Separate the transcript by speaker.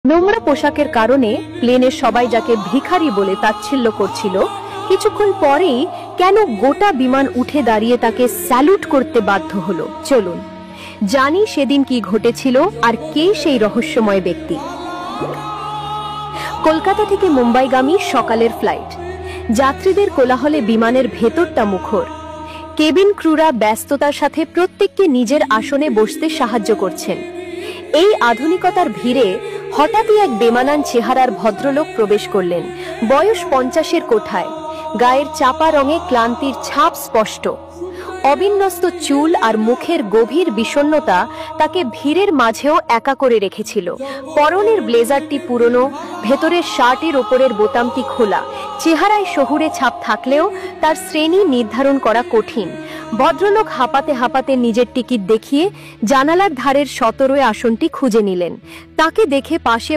Speaker 1: নোংরা পোশাকের কারণে প্লেনে সবাই যাকে ভিখারি বলে তাচ্ছিল্য করছিল, কিছুক্ষণ পরেই কেন গোটা বিমান উঠে দাঁড়িয়ে তাকে স্যালুট করতে বাধ্য হলো। চলুন জানি সেদিন কি ঘটেছিল আর কে সেই রহস্যময় ব্যক্তি। কলকাতা থেকে মুম্বাইগামী সকালের ফ্লাইট। যাত্রীদের কোলাহলে বিমানের ভেতরটা মুখর। কেবিন ক্রুরা ব্যস্ততার সাথে প্রত্যেককে নিজের আসনে বসতে সাহায্য করছেন। এই আধুনিকতার ভিড়ে হঠাৎই এক বেমানান চেহারার ভদ্রলোক প্রবেশ করলেন। বয়স 50-এর কোঠায়, গায়ের চাপা রঙে ক্লান্তির ছাপ স্পষ্ট। অবিন্যস্ত চুল আর মুখের গভীর বিষণ্ণতা তাকে ভিড়ের মাঝেও একা করে রেখেছিল। পরনের ব্লেজারটি পুরনো, ভেতরের শার্টের ওপরের বোতামটি খোলা। চেহারায় শহুরে ছাপ থাকলেও তার শ্রেণী নির্ধারণ করা কঠিন। ভদ্রলোক হাঁপাতে হাঁপাতে নিজের টিকিট দেখিয়ে জানালার ধারের 17 আসনটি খুঁজে নিলেন। তাকে দেখে পাশে